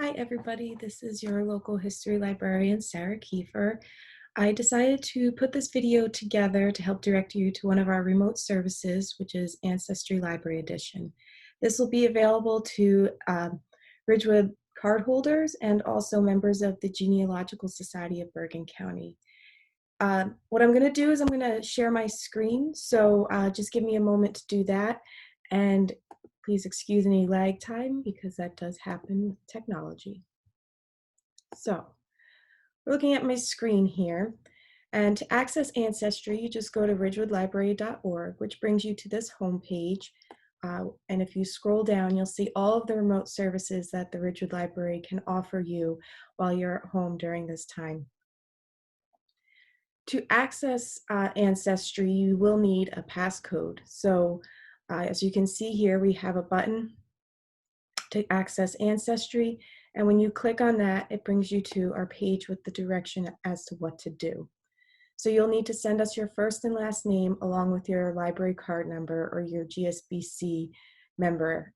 Hi everybody, this is your local history librarian Sarah Kiefer. I decided to put this video together to help direct you to one of our remote services, which is Ancestry Library Edition. This will be available to Ridgewood cardholders and also members of the Genealogical Society of Bergen County. What I'm going to do is I'm going to share my screen, so just give me a moment to do that. And please excuse any lag time because that does happen with technology. So we're looking at my screen here. And to access Ancestry, you just go to ridgewoodlibrary.org, which brings you to this homepage. And if you scroll down, you'll see all of the remote services that the Ridgewood Library can offer you while you're at home during this time. To access Ancestry, you will need a passcode. So as you can see here, we have a button to access Ancestry. And when you click on that, it brings you to our page with the direction as to what to do. So you'll need to send us your first and last name along with your library card number or your GSBC member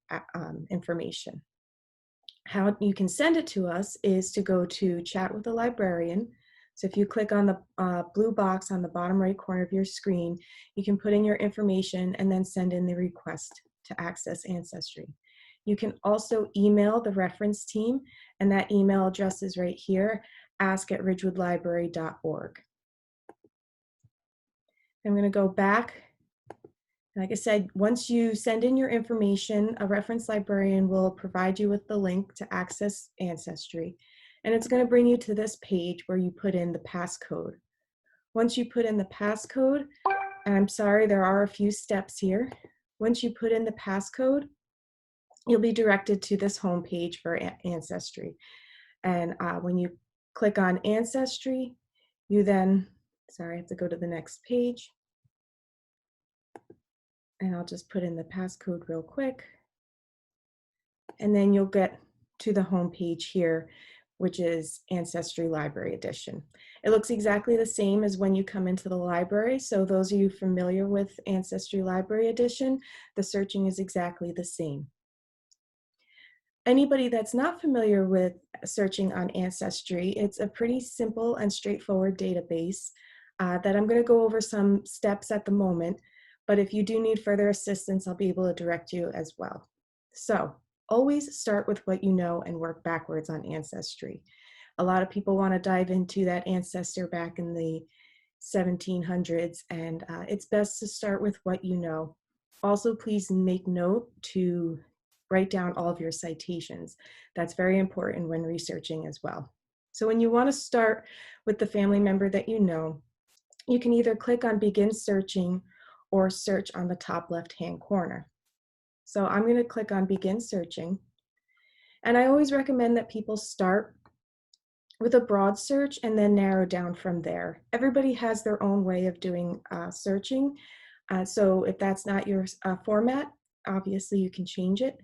information. How you can send it to us is to go to Chat with a Librarian. So if you click on the blue box on the bottom right corner of your screen, you can put in your information and then send in the request to access Ancestry. You can also email the reference team, and that email address is right here, ask@ridgewoodlibrary.org. I'm going to go back. Like I said, once you send in your information, a reference librarian will provide you with the link to access Ancestry. And it's going to bring you to this page where you put in the passcode. Once you put in the passcode, and I'm sorry, there are a few steps here. Once you put in the passcode, you'll be directed to this home page for Ancestry. And when you click on Ancestry, you then, sorry, I have to go to the next page. And I'll just put in the passcode real quick. And then you'll get to the home page here, which is Ancestry Library Edition. It looks exactly the same as when you come into the library. So those of you familiar with Ancestry Library Edition, the searching is exactly the same. Anybody that's not familiar with searching on Ancestry, it's a pretty simple and straightforward database that I'm going to go over some steps at the moment. But if you do need further assistance, I'll be able to direct you as well. So always start with what you know and work backwards on Ancestry. A lot of people want to dive into that ancestor back in the 1700s, and it's best to start with what you know. Also, please make note to write down all of your citations. That's very important when researching as well. So when you want to start with the family member that you know, you can either click on Begin Searching or search on the top left-hand corner. So I'm going to click on Begin Searching. And I always recommend that people start with a broad search and then narrow down from there. Everybody has their own way of doing searching. So if that's not your format, obviously you can change it.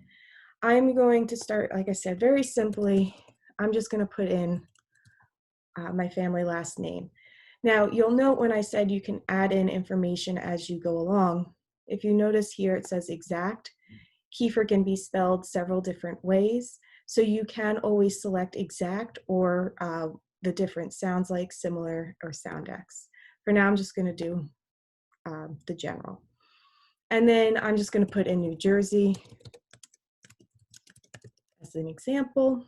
I'm going to start, like I said, very simply. I'm just going to put in my family last name. Now, you'll note when I said you can add in information as you go along. If you notice here, it says exact. Kiefer can be spelled several different ways, so you can always select exact or the different sounds like, similar, or sound X. For now, I'm just going to do the general. And then I'm just going to put in New Jersey as an example.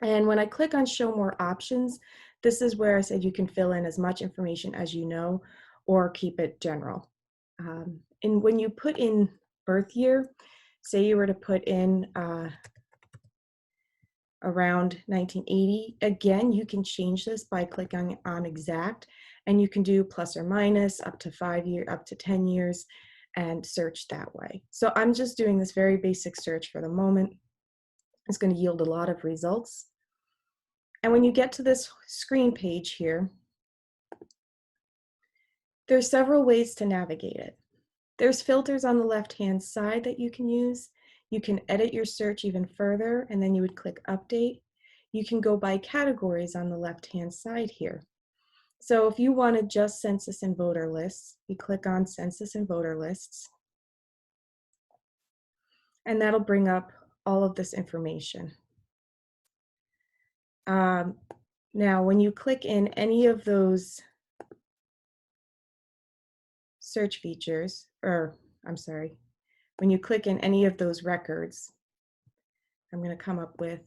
And when I click on Show More Options, this is where I said you can fill in as much information as you know or keep it general. And when you put in birth year, say you were to put in around 1980, again, you can change this by clicking on exact, and you can do plus or minus up to 5 years, up to 10 years, and search that way. So I'm just doing this very basic search for the moment. It's going to yield a lot of results. And when you get to this screen page here, there's several ways to navigate it. There's filters on the left-hand side that you can use. You can edit your search even further, and then you would click Update. You can go by categories on the left-hand side here. So if you wanted just census and voter lists, you click on Census and Voter Lists, and that'll bring up all of this information. Now, when you click in any of those search features, or I'm sorry, when you click in any of those records, I'm going to come up with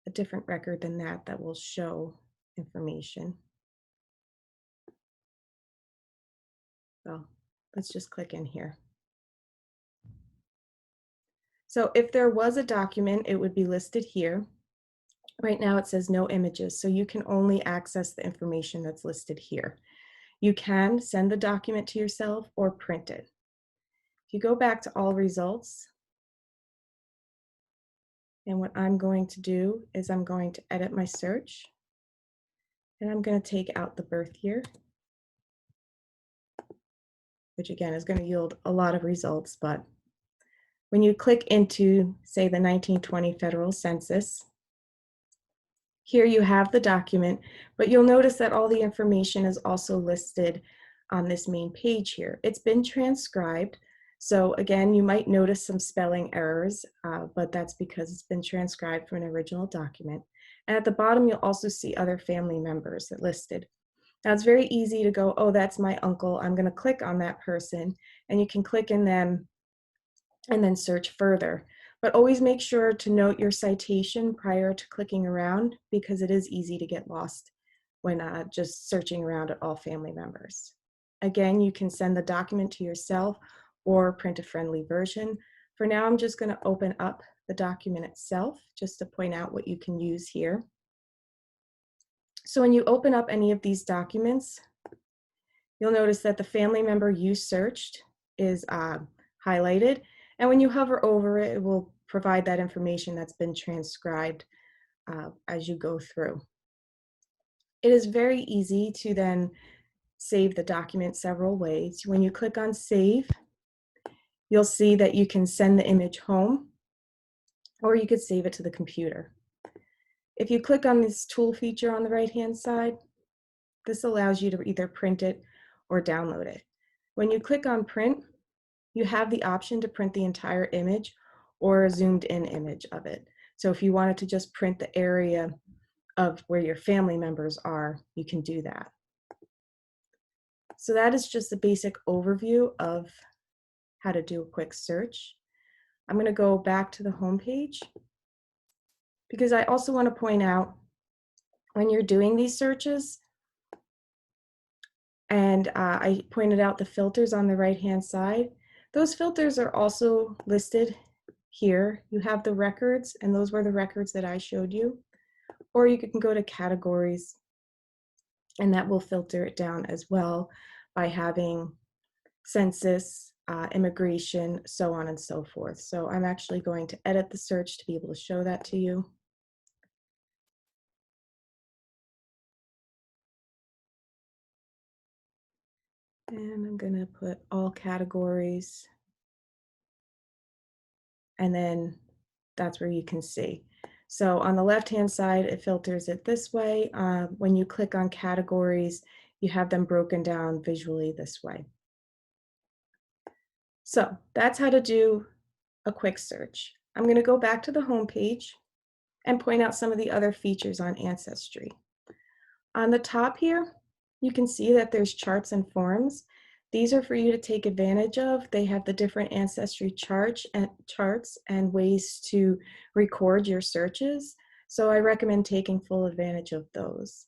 a different record than that will show information. So let's just click in here. So if there was a document, it would be listed here. Right now it says no images, so you can only access the information that's listed here. You can send the document to yourself or print it. If you go back to all results, and what I'm going to do is I'm going to edit my search, and I'm going to take out the birth year, which again is going to yield a lot of results, but when you click into, say, the 1920 federal census, here you have the document, but you'll notice that all the information is also listed on this main page here. It's been transcribed, so again, you might notice some spelling errors, but that's because it's been transcribed from an original document. And at the bottom, you'll also see other family members that listed. Now it's very easy to go, oh, that's my uncle. I'm going to click on that person, and you can click in them and then search further. But always make sure to note your citation prior to clicking around, because it is easy to get lost when just searching around at all family members. Again, you can send the document to yourself or print a friendly version. For now, I'm just going to open up the document itself just to point out what you can use here. So when you open up any of these documents, you'll notice that the family member you searched is highlighted. And when you hover over it, it will provide that information that's been transcribed as you go through. It is very easy to then save the document several ways. When you click on Save, you'll see that you can send the image home, or you could save it to the computer. If you click on this tool feature on the right-hand side, this allows you to either print it or download it. When you click on Print, you have the option to print the entire image or a zoomed in image of it. So if you wanted to just print the area of where your family members are, you can do that. So that is just a basic overview of how to do a quick search. I'm going to go back to the home page, because I also want to point out, when you're doing these searches, and I pointed out the filters on the right-hand side, those filters are also listed here. You have the records, and those were the records that I showed you. Or you can go to categories, and that will filter it down as well by having census, immigration, so on and so forth. So I'm actually going to edit the search to be able to show that to you. And I'm going to put all categories, and then that's where you can see. So on the left-hand side, it filters it this way. When you click on categories, you have them broken down visually this way. So that's how to do a quick search. I'm going to go back to the home page and point out some of the other features on Ancestry. On the top here, you can see that there's charts and forms. These are for you to take advantage of. They have the different Ancestry charts and ways to record your searches. So I recommend taking full advantage of those.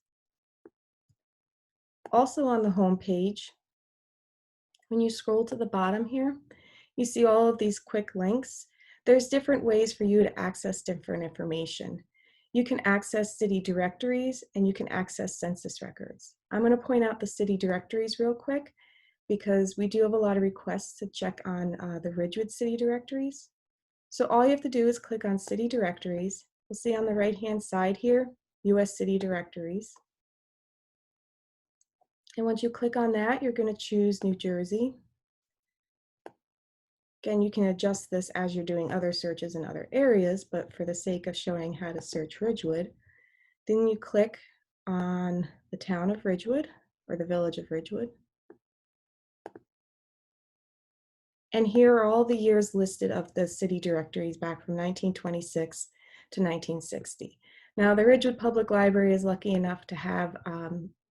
Also on the home page, when you scroll to the bottom here, you see all of these quick links. There's different ways for you to access different information. You can access city directories, and you can access census records. I'm going to point out the city directories real quick, because we do have a lot of requests to check on the Ridgewood city directories. So all you have to do is click on city directories. You'll see on the right-hand side here, US city directories. And once you click on that, you're going to choose New Jersey. Again, you can adjust this as you're doing other searches in other areas, but for the sake of showing how to search Ridgewood, then you click on the town of Ridgewood or the village of Ridgewood. And here are all the years listed of the city directories back from 1926 to 1960. Now, the Ridgewood Public Library is lucky enough to have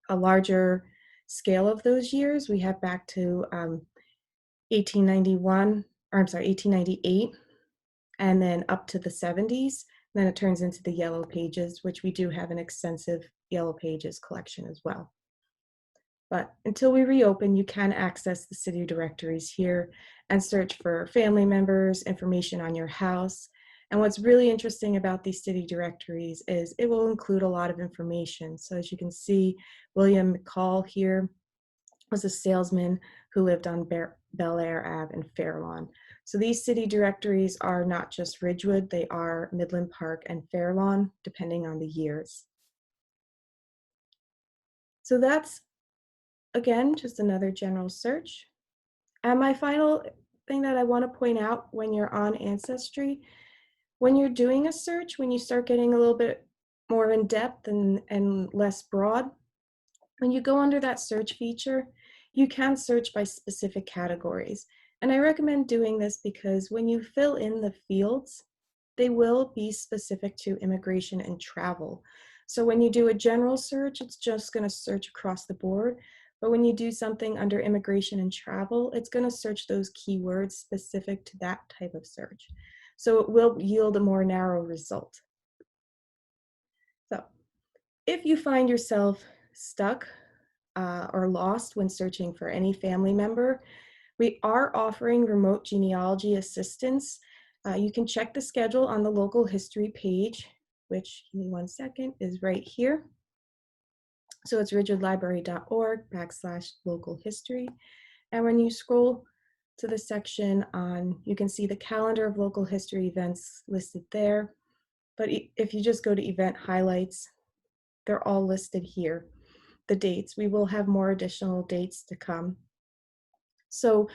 a larger scale of those years. We have back to 1891, or I'm sorry, 1898, and then up to the 70s. Then it turns into the Yellow Pages, which we do have an extensive Yellow Pages collection as well. But until we reopen, you can access the city directories here and search for family members, information on your house. And what's really interesting about these city directories is it will include a lot of information. So as you can see, William McCall here was a salesman who lived on Bel Air Ave in Fairlawn. So these city directories are not just Ridgewood, they are Midland Park and Fairlawn, depending on the years. So that's, again, just another general search. And my final thing that I want to point out when you're on Ancestry, when you're doing a search, when you start getting a little bit more in depth and less broad, when you go under that search feature, you can search by specific categories. And I recommend doing this because when you fill in the fields, they will be specific to immigration and travel. So when you do a general search, it's just going to search across the board. But when you do something under immigration and travel, it's going to search those keywords specific to that type of search. So it will yield a more narrow result. So if you find yourself stuck or lost when searching for any family member, we are offering remote genealogy assistance. You can check the schedule on the local history page, which, give me one second, is right here. So it's ridgewoodlibrary.org/local history. And when you scroll to the section on, you can see the calendar of local history events listed there. But if you just go to event highlights, they're all listed here. The dates, we will have more additional dates to come. So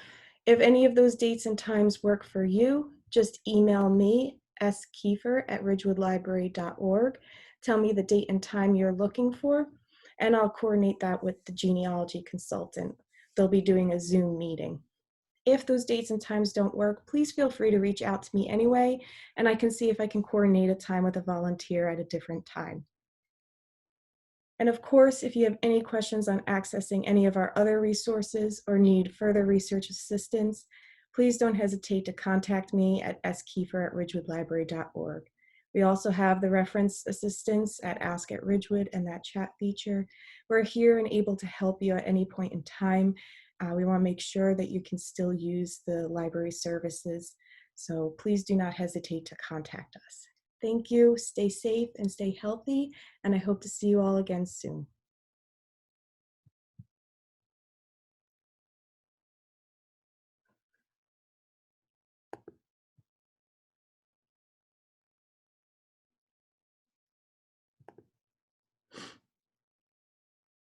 if any of those dates and times work for you, just email me, skiefer@ridgewoodlibrary.org. Tell me the date and time you're looking for, and I'll coordinate that with the genealogy consultant. They'll be doing a Zoom meeting. If those dates and times don't work, please feel free to reach out to me anyway, and I can see if I can coordinate a time with a volunteer at a different time. And of course, if you have any questions on accessing any of our other resources or need further research assistance, please don't hesitate to contact me at skiefer@ridgewoodlibrary.org. We also have the reference assistance at Ask at Ridgewood and that chat feature. We're here and able to help you at any point in time. We want to make sure that you can still use the library services. So please do not hesitate to contact us. Thank you, stay safe and stay healthy, and I hope to see you all again soon.